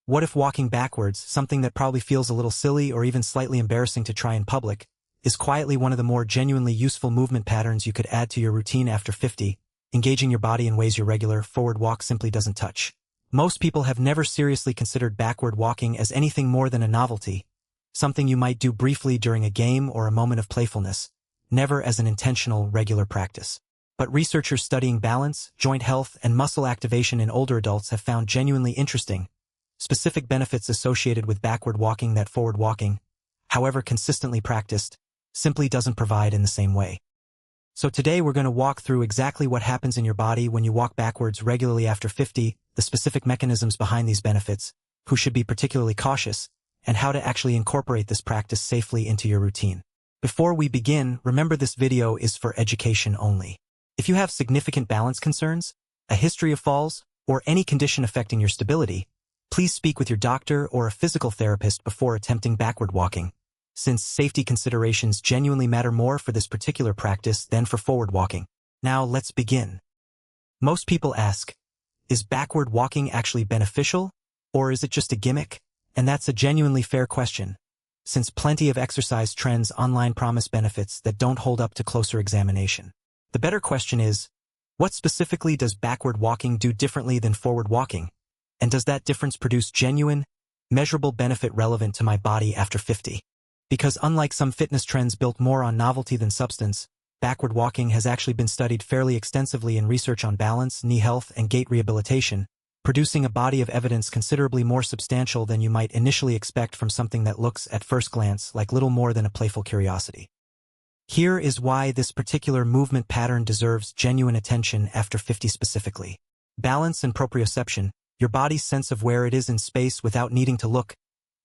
What if walking backwards, something that probably feels a little silly or even slightly embarrassing to try in public, is quietly one of the more genuinely useful movement patterns you could add to your routine after 50, engaging your body in ways your regular forward walk simply doesn't touch? Most people have never seriously considered backward walking as anything more than a novelty, something you might do briefly during a game or a moment of playfulness, never as an intentional, regular practice. But researchers studying balance, joint health, and muscle activation in older adults have found genuinely interesting, specific benefits associated with backward walking that forward walking, however consistently practiced, simply doesn't provide in the same way. So today we're going to walk through exactly what happens in your body when you walk backwards regularly after 50, the specific mechanisms behind these benefits, who should be particularly cautious, and how to actually incorporate this practice safely into your routine. Before we begin, remember this video is for education only. If you have significant balance concerns, a history of falls, or any condition affecting your stability, please speak with your doctor or a physical therapist before attempting backward walking, since safety considerations genuinely matter more for this particular practice than for forward walking. Now let's begin. Most people ask, is backward walking actually beneficial, or is it just a gimmick? And that's a genuinely fair question, since plenty of exercise trends online promise benefits that don't hold up to closer examination. The better question is, what specifically does backward walking do differently than forward walking? And does that difference produce genuine, measurable benefit relevant to my body after 50? Because unlike some fitness trends built more on novelty than substance, backward walking has actually been studied fairly extensively in research on balance, knee health, and gait rehabilitation, producing a body of evidence considerably more substantial than you might initially expect from something that looks, at first glance, like little more than a playful curiosity. Here is why this particular movement pattern deserves genuine attention after 50 specifically. Balance and proprioception, your body's sense of where it is in space without needing to look,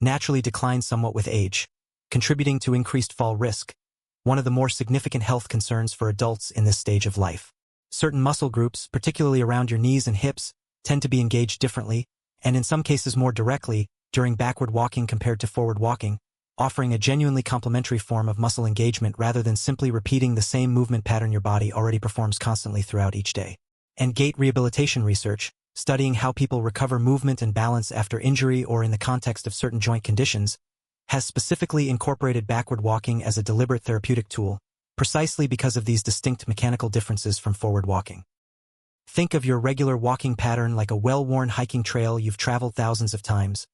naturally declines somewhat with age, contributing to increased fall risk, one of the more significant health concerns for adults in this stage of life. Certain muscle groups, particularly around your knees and hips, tend to be engaged differently, and in some cases more directly, during backward walking compared to forward walking, offering a genuinely complementary form of muscle engagement rather than simply repeating the same movement pattern your body already performs constantly throughout each day. And gait rehabilitation research, studying how people recover movement and balance after injury or in the context of certain joint conditions, has specifically incorporated backward walking as a deliberate therapeutic tool, precisely because of these distinct mechanical differences from forward walking. Think of your regular walking pattern like a well-worn hiking trail you've traveled thousands of times,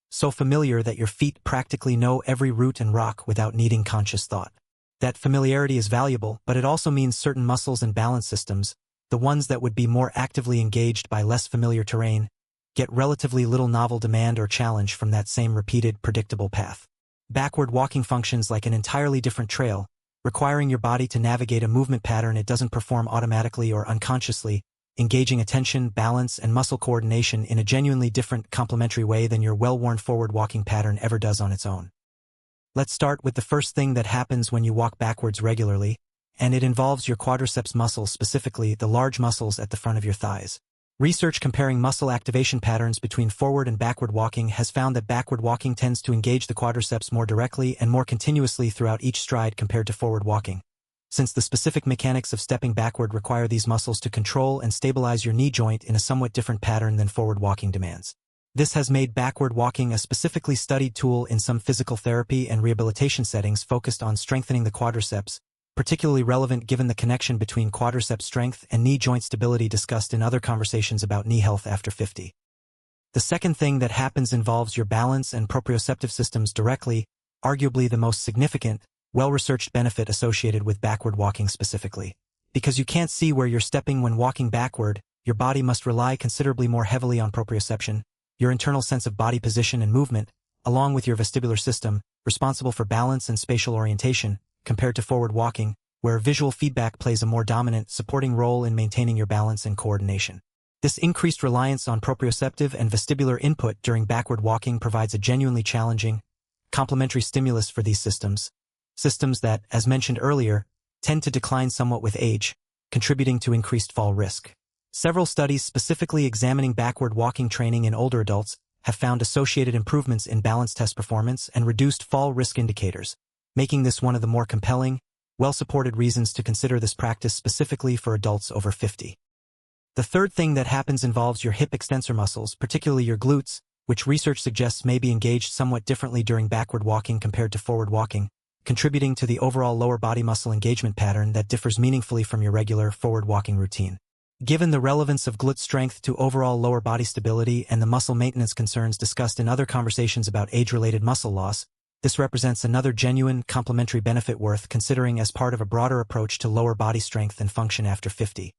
so familiar that your feet practically know every route and rock without needing conscious thought. That familiarity is valuable, but it also means certain muscles and balance systems, the ones that would be more actively engaged by less familiar terrain, get relatively little novel demand or challenge from that same repeated, predictable path. Backward walking functions like an entirely different trail, requiring your body to navigate a movement pattern it doesn't perform automatically or unconsciously, engaging attention, balance, and muscle coordination in a genuinely different, complementary way than your well-worn forward walking pattern ever does on its own. Let's start with the first thing that happens when you walk backwards regularly, and it involves your quadriceps muscles, specifically the large muscles at the front of your thighs. Research comparing muscle activation patterns between forward and backward walking has found that backward walking tends to engage the quadriceps more directly and more continuously throughout each stride compared to forward walking, since the specific mechanics of stepping backward require these muscles to control and stabilize your knee joint in a somewhat different pattern than forward walking demands. This has made backward walking a specifically studied tool in some physical therapy and rehabilitation settings focused on strengthening the quadriceps, particularly relevant given the connection between quadriceps strength and knee joint stability discussed in other conversations about knee health after 50. The second thing that happens involves your balance and proprioceptive systems directly, arguably the most significant, well-researched benefit associated with backward walking specifically. Because you can't see where you're stepping when walking backward, your body must rely considerably more heavily on proprioception, your internal sense of body position and movement, along with your vestibular system, responsible for balance and spatial orientation, compared to forward walking, where visual feedback plays a more dominant, supporting role in maintaining your balance and coordination. This increased reliance on proprioceptive and vestibular input during backward walking provides a genuinely challenging, complementary stimulus for these systems that, as mentioned earlier, tend to decline somewhat with age, contributing to increased fall risk. Several studies specifically examining backward walking training in older adults have found associated improvements in balance test performance and reduced fall risk indicators, making this one of the more compelling, well-supported reasons to consider this practice specifically for adults over 50. The third thing that happens involves your hip extensor muscles, particularly your glutes, which research suggests may be engaged somewhat differently during backward walking compared to forward walking, contributing to the overall lower body muscle engagement pattern that differs meaningfully from your regular forward walking routine. Given the relevance of glute strength to overall lower body stability and the muscle maintenance concerns discussed in other conversations about age-related muscle loss, this represents another genuine, complementary benefit worth considering as part of a broader approach to lower body strength and function after 50.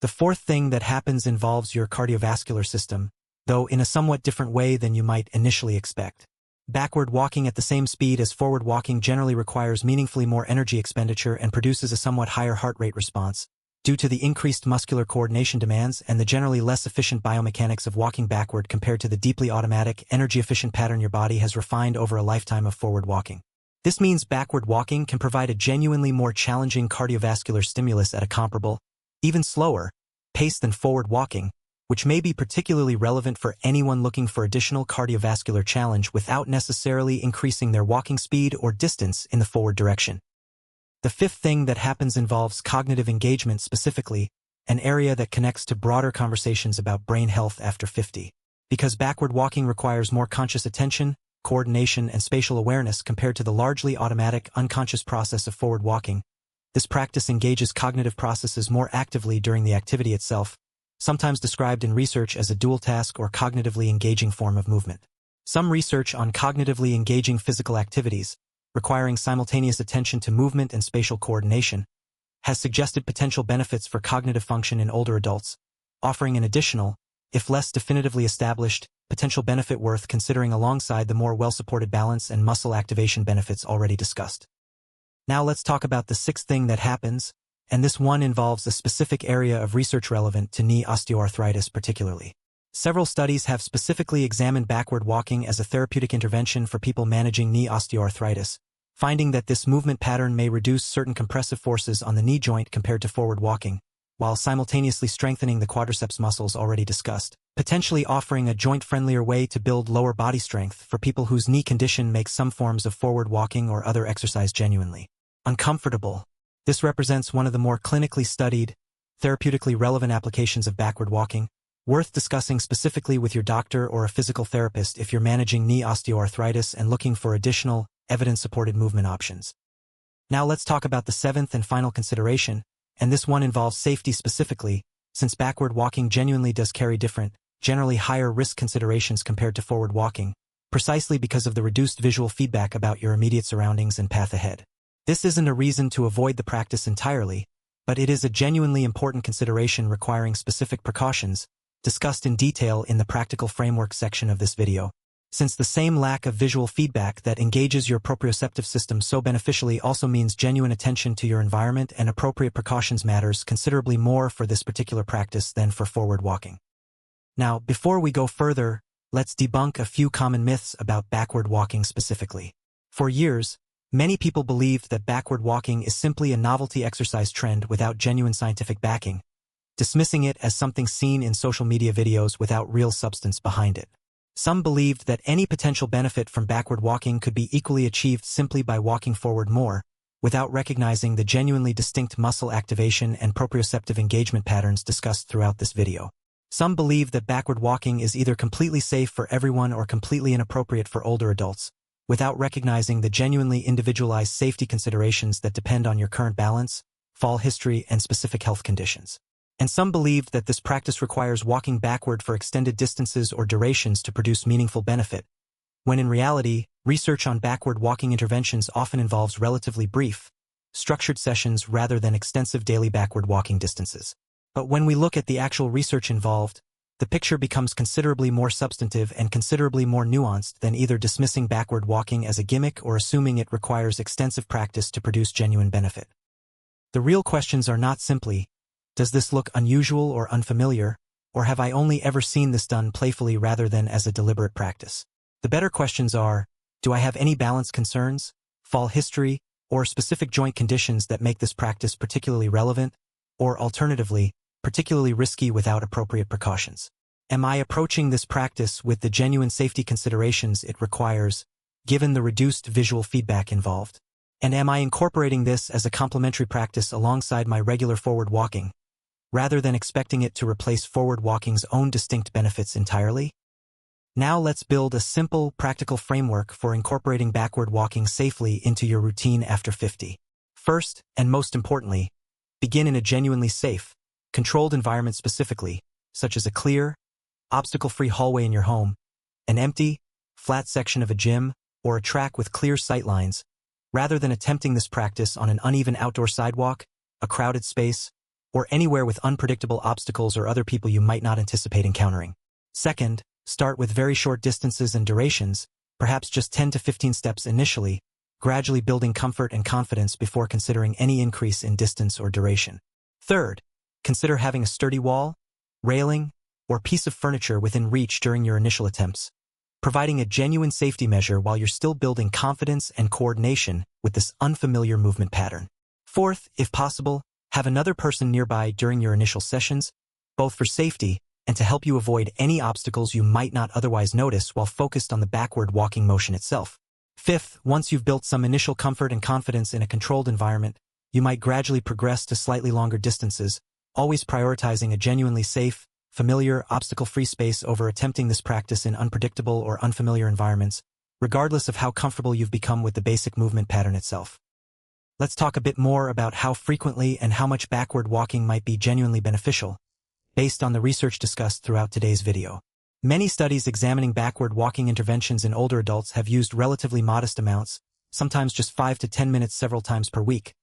The fourth thing that happens involves your cardiovascular system, though in a somewhat different way than you might initially expect. Backward walking at the same speed as forward walking generally requires meaningfully more energy expenditure and produces a somewhat higher heart rate response, due to the increased muscular coordination demands and the generally less efficient biomechanics of walking backward compared to the deeply automatic, energy-efficient pattern your body has refined over a lifetime of forward walking. This means backward walking can provide a genuinely more challenging cardiovascular stimulus at a comparable, even slower, pace than forward walking, which may be particularly relevant for anyone looking for additional cardiovascular challenge without necessarily increasing their walking speed or distance in the forward direction. The fifth thing that happens involves cognitive engagement specifically, an area that connects to broader conversations about brain health after 50. Because backward walking requires more conscious attention, coordination, and spatial awareness compared to the largely automatic, unconscious process of forward walking, this practice engages cognitive processes more actively during the activity itself, sometimes described in research as a dual task or cognitively engaging form of movement. Some research on cognitively engaging physical activities, requiring simultaneous attention to movement and spatial coordination, has suggested potential benefits for cognitive function in older adults, offering an additional, if less definitively established, potential benefit worth considering alongside the more well-supported balance and muscle activation benefits already discussed. Now let's talk about the sixth thing that happens, and this one involves a specific area of research relevant to knee osteoarthritis particularly. Several studies have specifically examined backward walking as a therapeutic intervention for people managing knee osteoarthritis, finding that this movement pattern may reduce certain compressive forces on the knee joint compared to forward walking, while simultaneously strengthening the quadriceps muscles already discussed, potentially offering a joint-friendlier way to build lower body strength for people whose knee condition makes some forms of forward walking or other exercise genuinely uncomfortable. This represents one of the more clinically studied, therapeutically relevant applications of backward walking, worth discussing specifically with your doctor or a physical therapist if you're managing knee osteoarthritis and looking for additional, evidence-supported movement options. Now let's talk about the seventh and final consideration, and this one involves safety specifically, since backward walking genuinely does carry different, generally higher risk considerations compared to forward walking, precisely because of the reduced visual feedback about your immediate surroundings and path ahead. This isn't a reason to avoid the practice entirely, but it is a genuinely important consideration requiring specific precautions, discussed in detail in the practical framework section of this video. Since the same lack of visual feedback that engages your proprioceptive system so beneficially also means genuine attention to your environment and appropriate precautions matters considerably more for this particular practice than for forward walking. Now, before we go further, let's debunk a few common myths about backward walking specifically. For years, many people believed that backward walking is simply a novelty exercise trend without genuine scientific backing, dismissing it as something seen in social media videos without real substance behind it. Some believed that any potential benefit from backward walking could be equally achieved simply by walking forward more, without recognizing the genuinely distinct muscle activation and proprioceptive engagement patterns discussed throughout this video. Some believe that backward walking is either completely safe for everyone or completely inappropriate for older adults, without recognizing the genuinely individualized safety considerations that depend on your current balance, fall history, and specific health conditions. And some believed that this practice requires walking backward for extended distances or durations to produce meaningful benefit, when in reality, research on backward walking interventions often involves relatively brief, structured sessions rather than extensive daily backward walking distances. But when we look at the actual research involved, the picture becomes considerably more substantive and considerably more nuanced than either dismissing backward walking as a gimmick or assuming it requires extensive practice to produce genuine benefit. The real questions are not simply, does this look unusual or unfamiliar, or have I only ever seen this done playfully rather than as a deliberate practice? The better questions are, do I have any balance concerns, fall history, or specific joint conditions that make this practice particularly relevant, or alternatively, particularly risky without appropriate precautions? Am I approaching this practice with the genuine safety considerations it requires, given the reduced visual feedback involved? And am I incorporating this as a complementary practice alongside my regular forward walking, rather than expecting it to replace forward walking's own distinct benefits entirely? Now let's build a simple, practical framework for incorporating backward walking safely into your routine after 50. First, and most importantly, begin in a genuinely safe, controlled environment specifically, such as a clear, obstacle-free hallway in your home, an empty, flat section of a gym, or a track with clear sightlines, rather than attempting this practice on an uneven outdoor sidewalk, a crowded space, or anywhere with unpredictable obstacles or other people you might not anticipate encountering. Second, start with very short distances and durations, perhaps just 10 to 15 steps initially, gradually building comfort and confidence before considering any increase in distance or duration. Third, consider having a sturdy wall, railing, or piece of furniture within reach during your initial attempts, providing a genuine safety measure while you're still building confidence and coordination with this unfamiliar movement pattern. Fourth, if possible, have another person nearby during your initial sessions, both for safety and to help you avoid any obstacles you might not otherwise notice while focused on the backward walking motion itself. Fifth, once you've built some initial comfort and confidence in a controlled environment, you might gradually progress to slightly longer distances, always prioritizing a genuinely safe, familiar, obstacle-free space over attempting this practice in unpredictable or unfamiliar environments, regardless of how comfortable you've become with the basic movement pattern itself. Let's talk a bit more about how frequently and how much backward walking might be genuinely beneficial, based on the research discussed throughout today's video. Many studies examining backward walking interventions in older adults have used relatively modest amounts, sometimes just 5 to 10 minutes several times per week,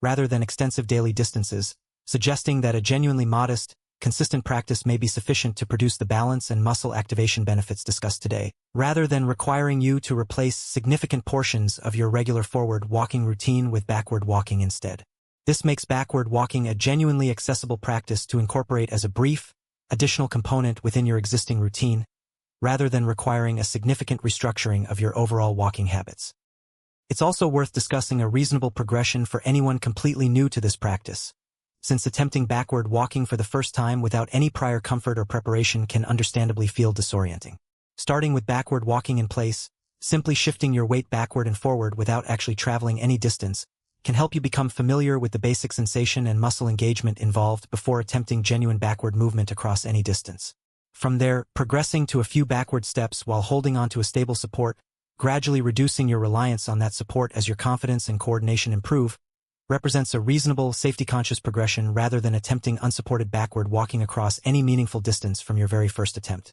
rather than extensive daily distances, suggesting that a genuinely modest, consistent practice may be sufficient to produce the balance and muscle activation benefits discussed today, rather than requiring you to replace significant portions of your regular forward walking routine with backward walking instead. This makes backward walking a genuinely accessible practice to incorporate as a brief, additional component within your existing routine, rather than requiring a significant restructuring of your overall walking habits. It's also worth discussing a reasonable progression for anyone completely new to this practice, since attempting backward walking for the first time without any prior comfort or preparation can understandably feel disorienting. Starting with backward walking in place, simply shifting your weight backward and forward without actually traveling any distance, can help you become familiar with the basic sensation and muscle engagement involved before attempting genuine backward movement across any distance. From there, progressing to a few backward steps while holding onto a stable support, gradually reducing your reliance on that support as your confidence and coordination improve, represents a reasonable, safety-conscious progression rather than attempting unsupported backward walking across any meaningful distance from your very first attempt.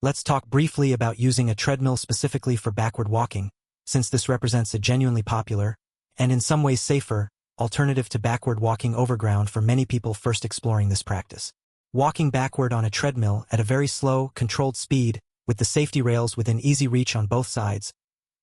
Let's talk briefly about using a treadmill specifically for backward walking, since this represents a genuinely popular, and in some ways safer, alternative to backward walking over ground for many people first exploring this practice. Walking backward on a treadmill at a very slow, controlled speed, with the safety rails within easy reach on both sides,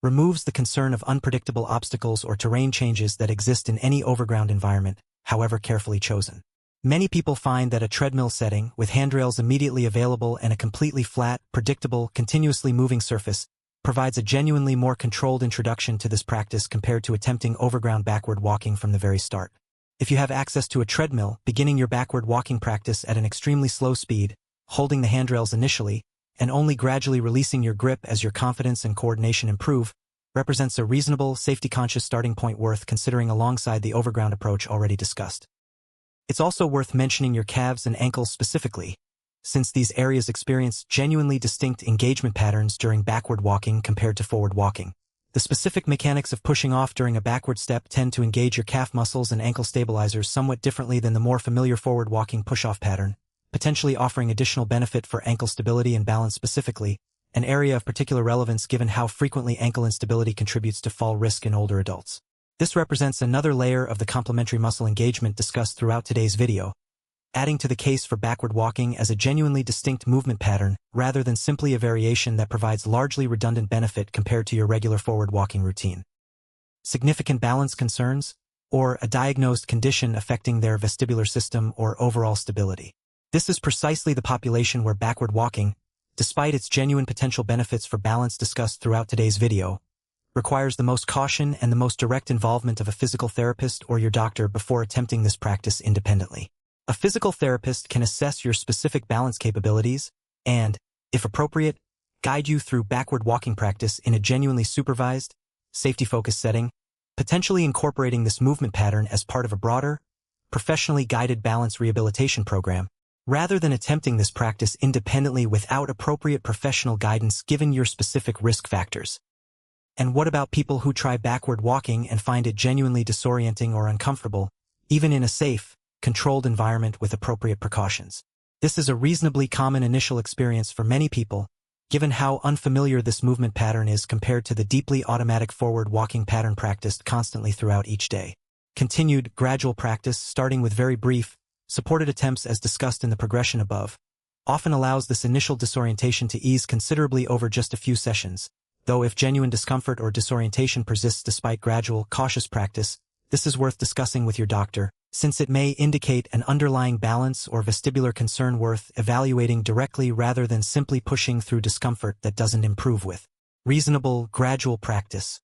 removes the concern of unpredictable obstacles or terrain changes that exist in any overground environment, however carefully chosen. Many people find that a treadmill setting, with handrails immediately available and a completely flat, predictable, continuously moving surface, provides a genuinely more controlled introduction to this practice compared to attempting overground backward walking from the very start. If you have access to a treadmill, beginning your backward walking practice at an extremely slow speed, holding the handrails initially, and only gradually releasing your grip as your confidence and coordination improve, represents a reasonable, safety-conscious starting point worth considering alongside the overground approach already discussed. It's also worth mentioning your calves and ankles specifically, since these areas experience genuinely distinct engagement patterns during backward walking compared to forward walking. The specific mechanics of pushing off during a backward step tend to engage your calf muscles and ankle stabilizers somewhat differently than the more familiar forward walking push-off pattern, potentially offering additional benefit for ankle stability and balance specifically, an area of particular relevance given how frequently ankle instability contributes to fall risk in older adults. This represents another layer of the complementary muscle engagement discussed throughout today's video, adding to the case for backward walking as a genuinely distinct movement pattern rather than simply a variation that provides largely redundant benefit compared to your regular forward walking routine. Significant balance concerns, or a diagnosed condition affecting their vestibular system or overall stability. This is precisely the population where backward walking, despite its genuine potential benefits for balance discussed throughout today's video, requires the most caution and the most direct involvement of a physical therapist or your doctor before attempting this practice independently. A physical therapist can assess your specific balance capabilities and, if appropriate, guide you through backward walking practice in a genuinely supervised, safety-focused setting, potentially incorporating this movement pattern as part of a broader, professionally guided balance rehabilitation program, rather than attempting this practice independently without appropriate professional guidance given your specific risk factors. And what about people who try backward walking and find it genuinely disorienting or uncomfortable, even in a safe, controlled environment with appropriate precautions? This is a reasonably common initial experience for many people, given how unfamiliar this movement pattern is compared to the deeply automatic forward walking pattern practiced constantly throughout each day. Continued, gradual practice, starting with very brief, supported attempts as discussed in the progression above, often allows this initial disorientation to ease considerably over just a few sessions, though if genuine discomfort or disorientation persists despite gradual, cautious practice, this is worth discussing with your doctor, since it may indicate an underlying balance or vestibular concern worth evaluating directly rather than simply pushing through discomfort that doesn't improve with reasonable, gradual practice.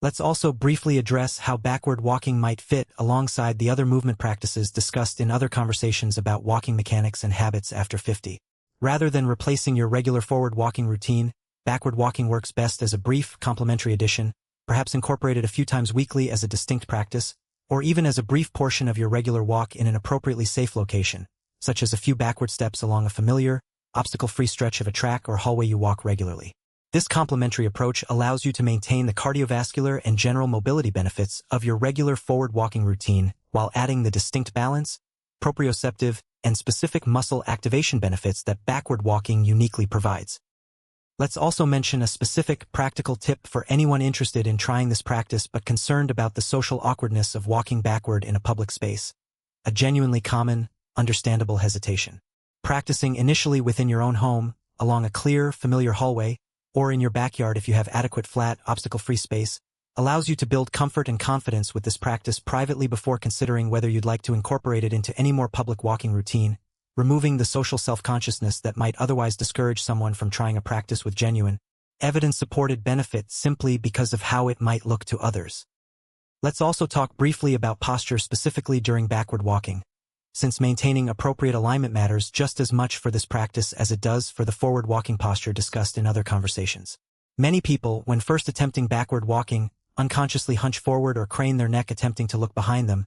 Let's also briefly address how backward walking might fit alongside the other movement practices discussed in other conversations about walking mechanics and habits after 50. Rather than replacing your regular forward walking routine, backward walking works best as a brief, complementary addition, perhaps incorporated a few times weekly as a distinct practice, or even as a brief portion of your regular walk in an appropriately safe location, such as a few backward steps along a familiar, obstacle-free stretch of a track or hallway you walk regularly. This complementary approach allows you to maintain the cardiovascular and general mobility benefits of your regular forward walking routine while adding the distinct balance, proprioceptive, and specific muscle activation benefits that backward walking uniquely provides. Let's also mention a specific practical tip for anyone interested in trying this practice but concerned about the social awkwardness of walking backward in a public space. A genuinely common, understandable hesitation. Practicing initially within your own home, along a clear, familiar hallway, or in your backyard if you have adequate flat, obstacle-free space, allows you to build comfort and confidence with this practice privately before considering whether you'd like to incorporate it into any more public walking routine, removing the social self-consciousness that might otherwise discourage someone from trying a practice with genuine, evidence-supported benefit simply because of how it might look to others. Let's also talk briefly about posture specifically during backward walking, since maintaining appropriate alignment matters just as much for this practice as it does for the forward walking posture discussed in other conversations. Many people, when first attempting backward walking, unconsciously hunch forward or crane their neck attempting to look behind them,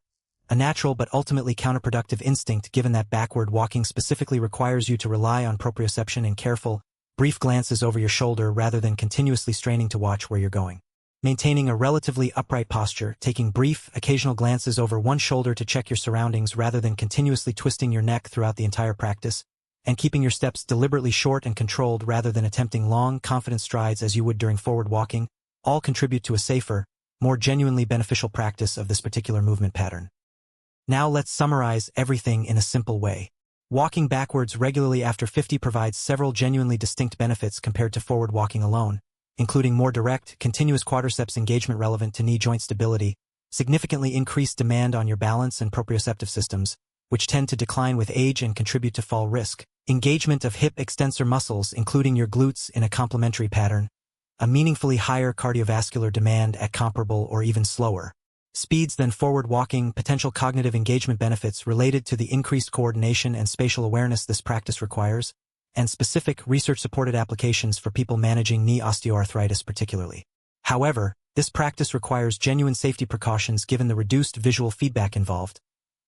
a natural but ultimately counterproductive instinct given that backward walking specifically requires you to rely on proprioception and careful, brief glances over your shoulder rather than continuously straining to watch where you're going. Maintaining a relatively upright posture, taking brief, occasional glances over one shoulder to check your surroundings rather than continuously twisting your neck throughout the entire practice, and keeping your steps deliberately short and controlled rather than attempting long, confident strides as you would during forward walking, all contribute to a safer, more genuinely beneficial practice of this particular movement pattern. Now let's summarize everything in a simple way. Walking backwards regularly after 50 provides several genuinely distinct benefits compared to forward walking alone, including more direct, continuous quadriceps engagement relevant to knee joint stability, significantly increased demand on your balance and proprioceptive systems, which tend to decline with age and contribute to fall risk, engagement of hip extensor muscles including your glutes in a complementary pattern, a meaningfully higher cardiovascular demand at comparable or even slower speeds than forward walking, potential cognitive engagement benefits related to the increased coordination and spatial awareness this practice requires, and specific research-supported applications for people managing knee osteoarthritis particularly. However, this practice requires genuine safety precautions given the reduced visual feedback involved,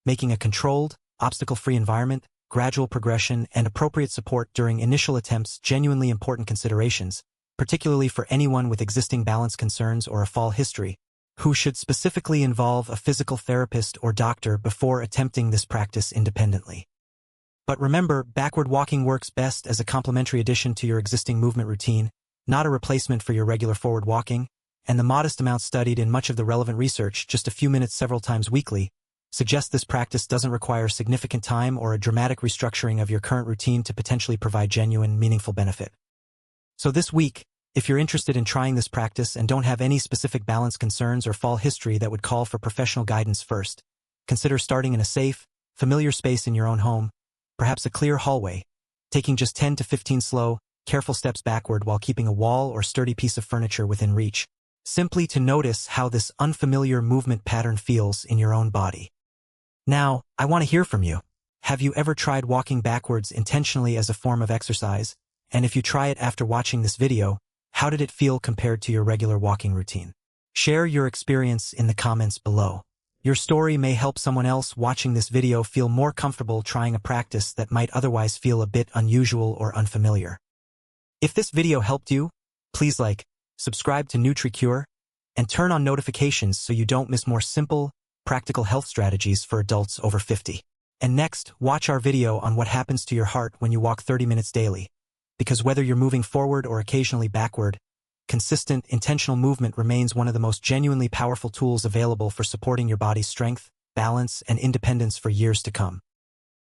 making a controlled, obstacle-free environment, gradual progression, and appropriate support during initial attempts genuinely important considerations, particularly for anyone with existing balance concerns or a fall history, who should specifically involve a physical therapist or doctor before attempting this practice independently. But remember, backward walking works best as a complementary addition to your existing movement routine, not a replacement for your regular forward walking, and the modest amounts studied in much of the relevant research, just a few minutes several times weekly, suggest this practice doesn't require significant time or a dramatic restructuring of your current routine to potentially provide genuine, meaningful benefit. So this week, if you're interested in trying this practice and don't have any specific balance concerns or fall history that would call for professional guidance first, consider starting in a safe, familiar space in your own home, perhaps a clear hallway, taking just 10 to 15 slow, careful steps backward while keeping a wall or sturdy piece of furniture within reach, simply to notice how this unfamiliar movement pattern feels in your own body. Now, I want to hear from you. Have you ever tried walking backwards intentionally as a form of exercise? And if you try it after watching this video, how did it feel compared to your regular walking routine? Share your experience in the comments below. Your story may help someone else watching this video feel more comfortable trying a practice that might otherwise feel a bit unusual or unfamiliar. If this video helped you, please like, subscribe to Nutri, and turn on notifications so you don't miss more simple, practical health strategies for adults over 50. And next, watch our video on what happens to your heart when you walk 30 minutes daily. Because whether you're moving forward or occasionally backward, consistent, intentional movement remains one of the most genuinely powerful tools available for supporting your body's strength, balance, and independence for years to come.